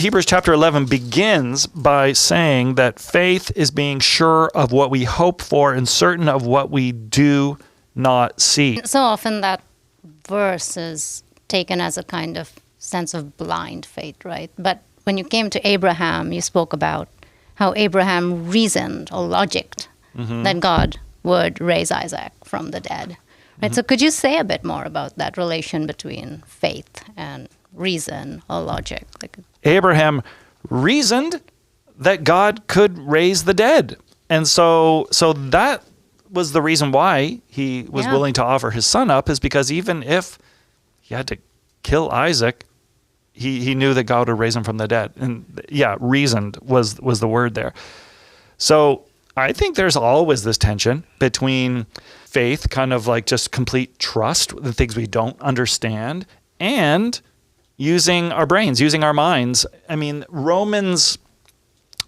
Hebrews chapter 11 begins by saying that faith is being sure of what we hope for and certain of what we do not see. So often that verse is taken as a kind of sense of blind faith, right? But when you came to Abraham, you spoke about how Abraham reasoned or logicked that God would raise Isaac from the dead. Right? So could you say a bit more about that relation between faith and reason or logic? Abraham reasoned that God could raise the dead. And so that was the reason why he was willing to offer his son up, is because even if he had to kill Isaac, he knew that God would raise him from the dead. And reasoned was the word there. So I think there's always this tension between faith, kind of like just complete trust, the things we don't understand, and using our brains, using our minds. I mean, Romans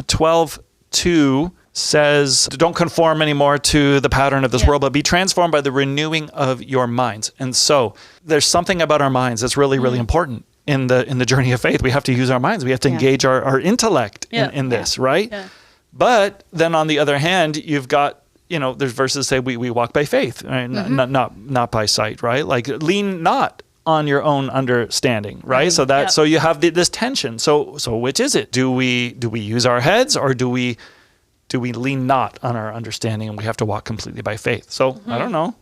12:2 says, don't conform anymore to the pattern of this world, but be transformed by the renewing of your minds. And so there's something about our minds that's really, really important in the journey of faith. We have to use our minds. We have to engage our intellect in this, right? Yeah. But then on the other hand, you've got, there's verses say we walk by faith, right? Not by sight, right? Like lean not on your own understanding, right? So you have this tension. So which is it? Do we use our heads, or do we lean not on our understanding and we have to walk completely by faith? So I don't know.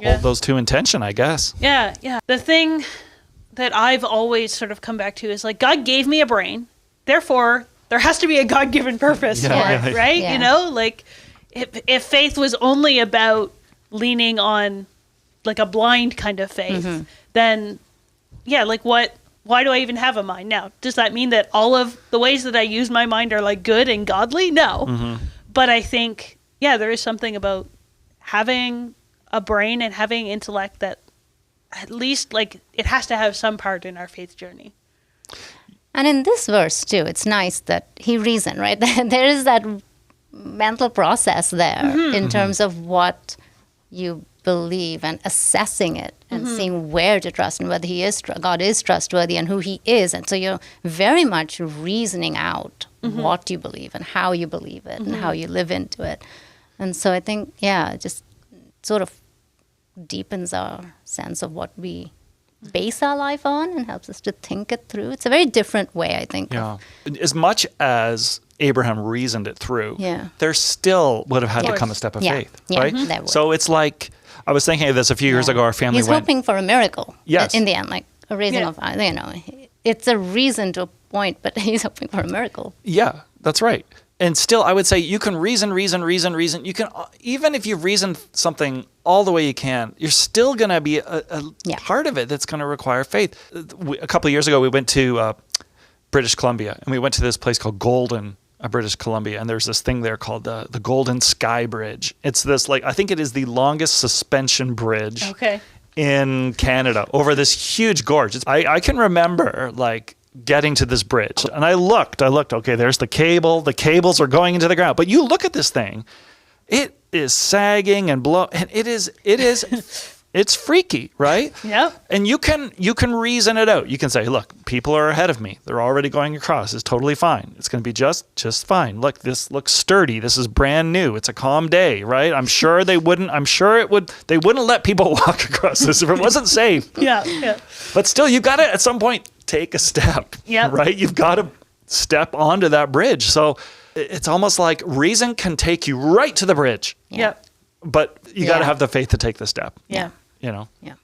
Hold those two in tension, I guess. Yeah. The thing that I've always sort of come back to is like, God gave me a brain, therefore there has to be a God-given purpose for it, right? Yeah. Like if faith was only about leaning on like a blind kind of faith, then why do I even have a mind? Now, does that mean that all of the ways that I use my mind are like good and godly? No. But I think, there is something about having a brain and having intellect that at least like it has to have some part in our faith journey. And in this verse too, it's nice that he reasoned, right? There is that mental process there in terms of what you believe and assessing it and seeing where to trust and whether God is trustworthy and who he is. And so you're very much reasoning out what you believe and how you believe it and how you live into it. And so I think, it just sort of deepens our sense of what we base our life on and helps us to think it through. It's a very different way, I think. Yeah. As much as Abraham reasoned it through, there still would have had to come a step of faith, right? So it's like, I was thinking of this a few years ago, our family He's hoping for a miracle in the end, like a raising of, it's a reason to a point, but he's hoping for a miracle. Yeah, that's right. And still, I would say you can reason. You can, even if you've reasoned something all the way you can, you're still going to be a part of it that's going to require faith. A couple of years ago, we went to British Columbia, and we went to this place called Golden, British Columbia, and there's this thing there called the Golden Sky Bridge. It's this, I think it is the longest suspension bridge in Canada over this huge gorge. I can remember, getting to this bridge. And I looked, okay, there's the cable. The cables are going into the ground. But you look at this thing, it is sagging and and it's freaky, right? Yeah. And you can reason it out. You can say, look, people are ahead of me. They're already going across. It's totally fine. It's going to be just fine. Look, this looks sturdy. This is brand new. It's a calm day, right? They wouldn't let people walk across this if it wasn't safe. Yeah. But still, you got to, at some point, take a step, right? You've got to step onto that bridge. So it's almost like reason can take you right to the bridge. Yeah. But you got to have the faith to take the step. Yeah. Yeah.